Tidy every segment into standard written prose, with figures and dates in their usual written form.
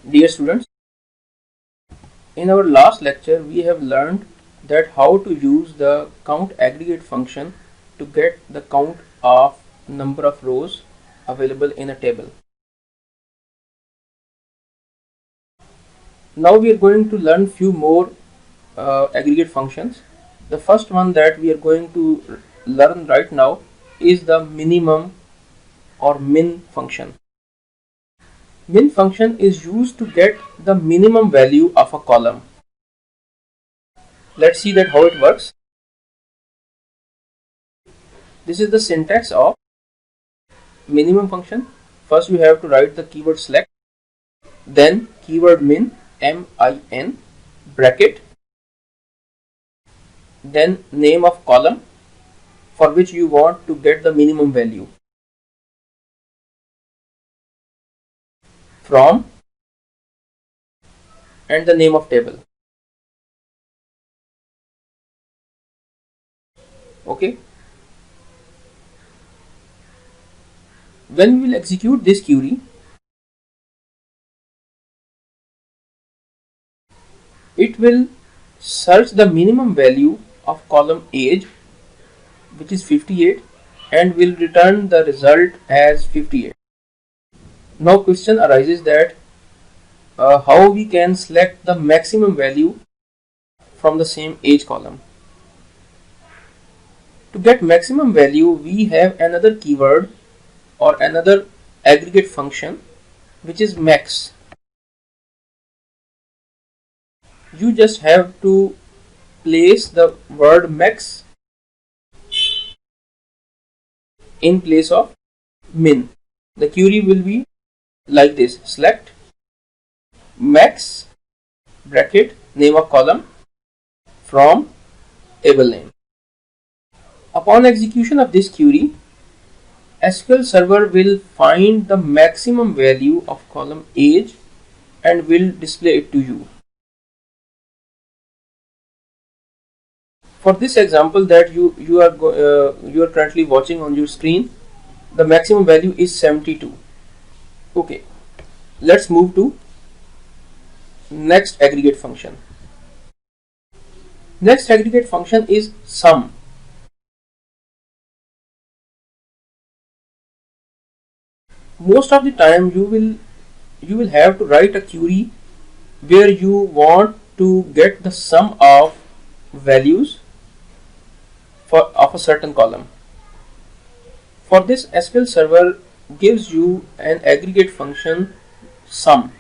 Dear students, in our last lecture we have learned that how to use the count aggregate function to get the count of number of rows available in a table. Now we are going to learn few more aggregate functions. The first one that we are going to learn right now is the minimum or min function. Min function is used to get the minimum value of a column. Let's see that how it works. This is the syntax of minimum function. First we have to write the keyword select, then keyword min, min, bracket, then name of column for which you want to get the minimum value, from, and the name of table. Okay. When we will execute this query, it will search the minimum value of column age, which is 58, and will return the result as 58. Now question arises that how we can select the maximum value from the same age column. To get maximum value, we have another keyword or another aggregate function, which is max. You just have to place the word max in place of min. The query will be like this: select max, bracket, name of column, from table name. Upon execution of this query, SQL Server will find the maximum value of column age and will display it to you. For this example that you are currently watching on your screen, the maximum value is 72. Okay, let's move to next aggregate function. Next aggregate function is sum. Most of the time you will have to write a query where you want to get the sum of values of a certain column. For this, SQL Server gives you an aggregate function sum.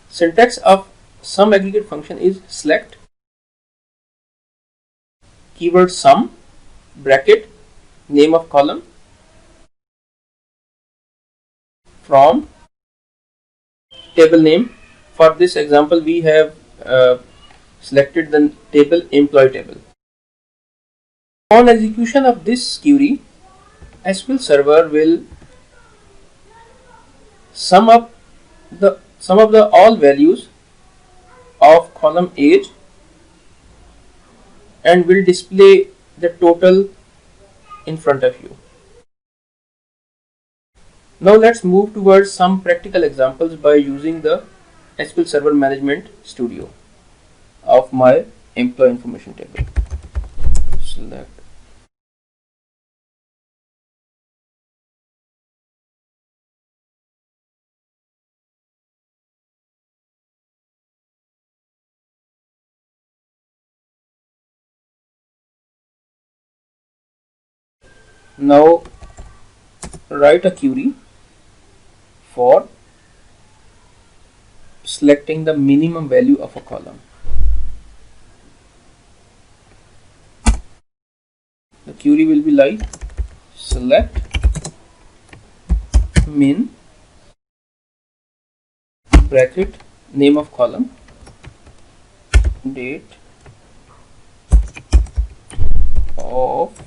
Syntax of sum aggregate function is select, keyword sum, bracket, name of column, from table name. For this example we have selected the table employee table. On execution of this query, SQL Server will sum up the all values of column age and will display the total in front of you. Now let's move towards some practical examples by using the SQL Server Management Studio of my employee information table. Select. Now write a query for selecting the minimum value of a column. The query will be like select min, bracket, name of column, date of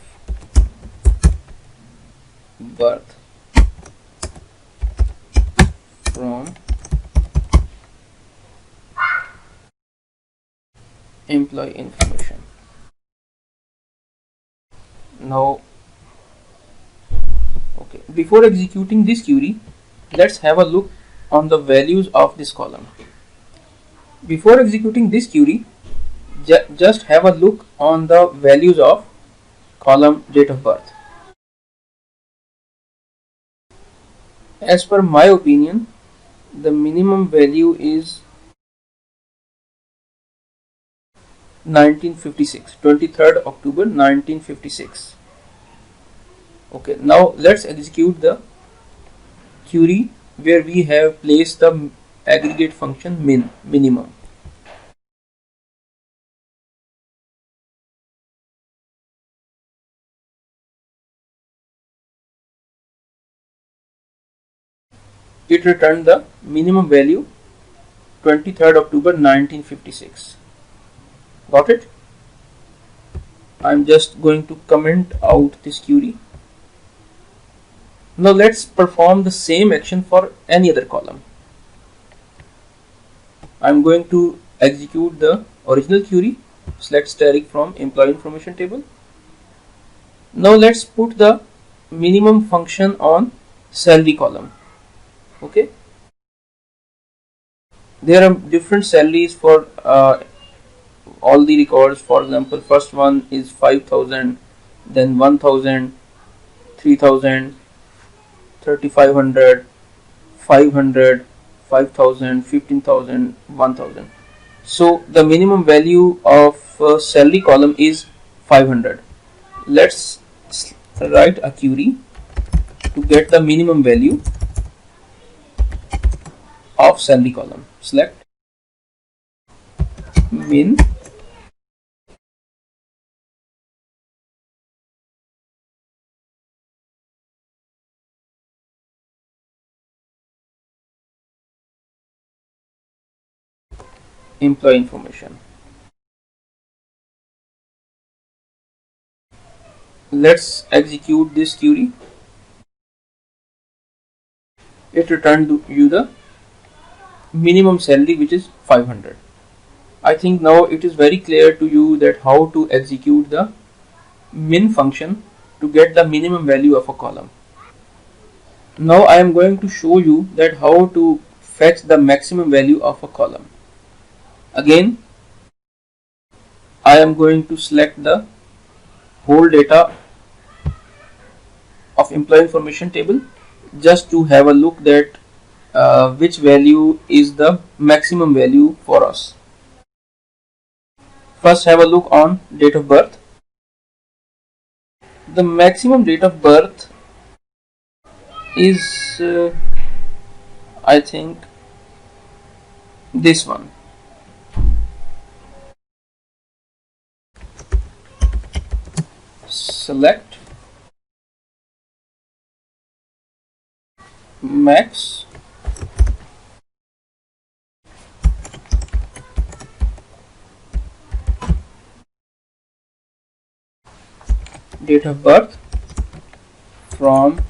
birth, from employee information. Now, okay, before executing this query, let's have a look on the values of this column. Before executing this query, just have a look on the values of column date of birth. As per my opinion, the minimum value is 1956, 23rd October 1956. Okay, now let's execute the query where we have placed the aggregate function minimum. It returned the minimum value 23rd October 1956. Got it? I'm just going to comment out this query. Now let's perform the same action for any other column. I'm going to execute the original query, select Tariq from employee information table. Now let's put the minimum function on salary column. Okay, there are different salaries for all the records. For example, first one is 5,000, then 1,000, 3,000, 3,500, 500, 5,000, 15,000, 1,000. So the minimum value of salary column is 500. Let's write a query to get the minimum value of salary column. Select min employee information. Let's execute this query. It returned you the minimum salary, which is 500. I think now it is very clear to you that how to execute the min function to get the minimum value of a column. Now I am going to show you that how to fetch the maximum value of a column. Again, I am going to select the whole data of employee information table just to have a look that which value is the maximum value for us. First, have a look on date of birth. The maximum date of birth is I think this one. Select max date of birth from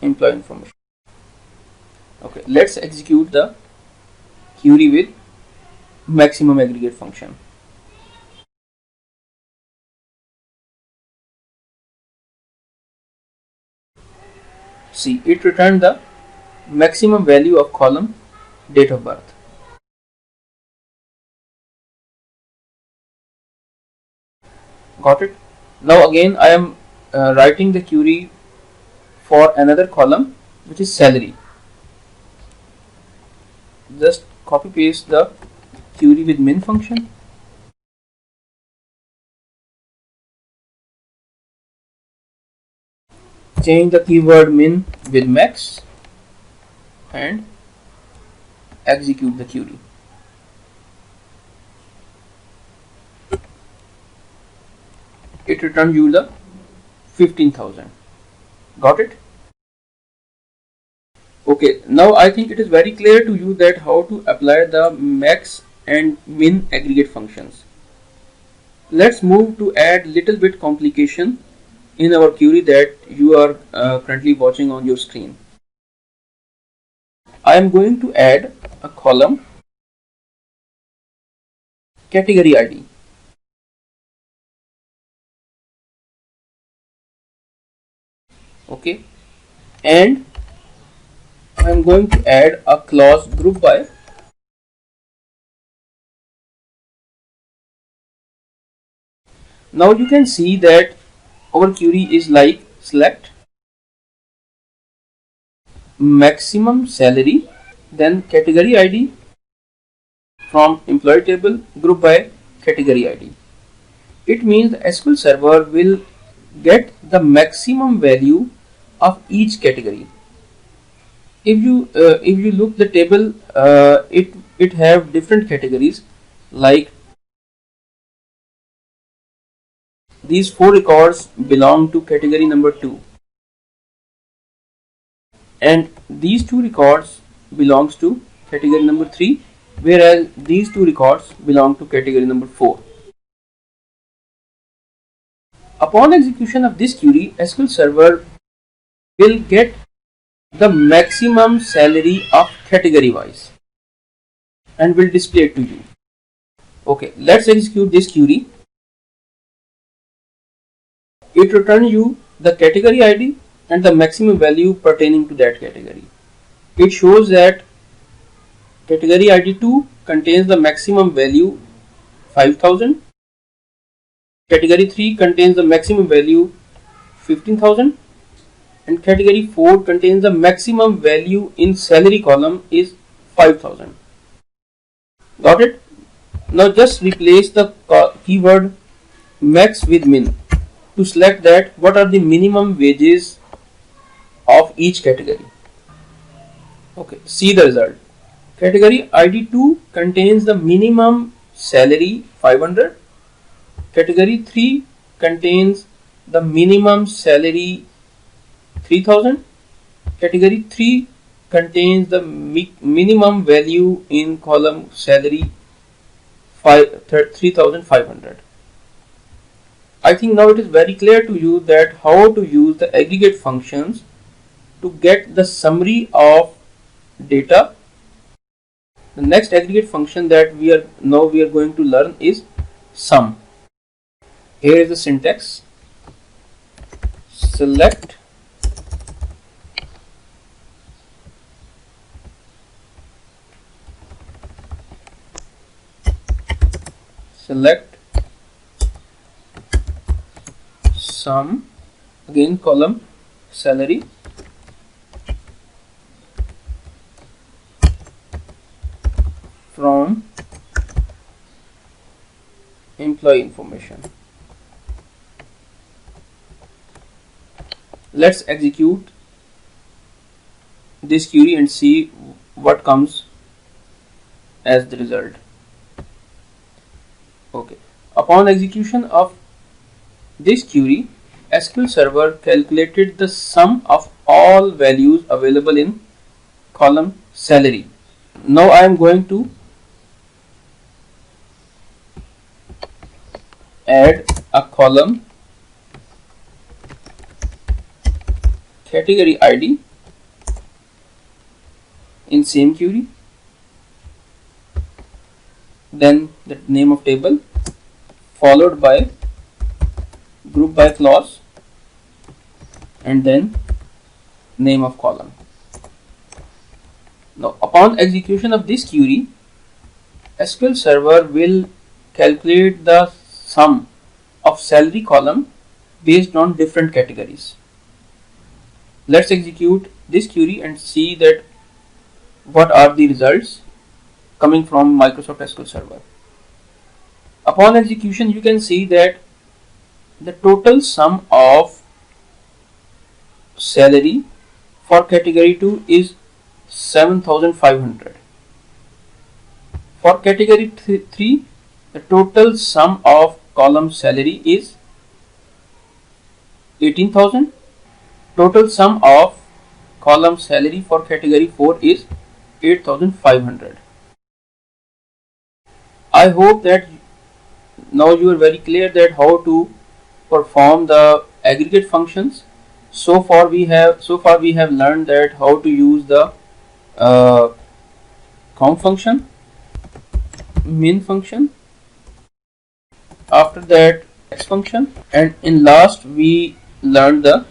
employee information. Okay, let's execute the query with maximum aggregate function. See, it returned the maximum value of column date of birth. Got it? Now again I am writing the query for another column, which is salary. Just copy paste the query with min function. Change the keyword min with max and execute the query. It returned you the 15,000. Got it? Okay, now I think it is very clear to you that how to apply the max and min aggregate functions. Let's move to add little bit complication in our query that you are currently watching on your screen. I am going to add a column category ID. Okay, and I am going to add a clause group by. Now you can see that our query is like select maximum salary, then category ID from employee table, group by category ID. It means the SQL Server will get the maximum value of each category. If you look the table, it have different categories, like these 4 records belong to category number 2, and these 2 records belongs to category number 3, whereas these 2 records belong to category number 4. Upon execution of this query, SQL Server will get the maximum salary of category wise and will display it to you. Okay, let's execute this query. It returns you the category ID and the maximum value pertaining to that category. It shows that category ID 2 contains the maximum value 5000, category 3 contains the maximum value 15,000, and category 4 contains the maximum value in salary column is 5000. Got it? Now just replace the keyword max with min to select that what are the minimum wages of each category. Okay, see the result. Category ID 2 contains the minimum salary 500. Category 3 contains the minimum salary 3000. Category 3 contains the minimum value in column salary 3500. I think now it is very clear to you that how to use the aggregate functions to get the summary of data. The next aggregate function that we are going to learn is sum. Here is the syntax. Select sum, again column salary, from employee information. Let's execute this query and see what comes as the result. Okay, upon execution of this query, SQL Server calculated the sum of all values available in column salary. Now I am going to add a column category ID in same query, then the name of table followed by group by clause and then name of column. Now upon execution of this query, SQL Server will calculate the sum of salary column based on different categories. Let's execute this query and see that what are the results coming from Microsoft SQL Server. Upon execution, you can see that the total sum of salary for category 2 is 7500. For category 3, the total sum of column salary is 18,000. Total sum of column salary for category 4 is 8500. I hope that now you are very clear that how to perform the aggregate functions. So far we have learned that how to use the count function, min function, after that x function, and in last we learned the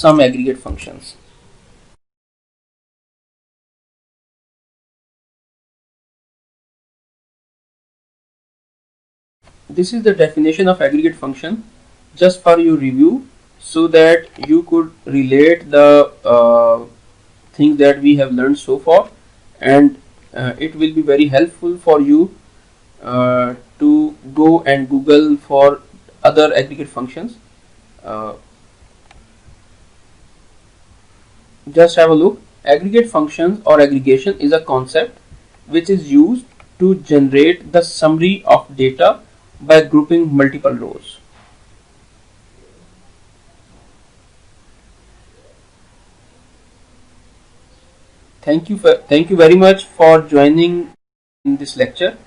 some aggregate functions. This is the definition of aggregate function, just for your review, so that you could relate the things that we have learned so far, and it will be very helpful for you to go and Google for other aggregate functions. Just have a look. Aggregate functions or aggregation is a concept which is used to generate the summary of data by grouping multiple rows. Thank you very much for joining in this lecture.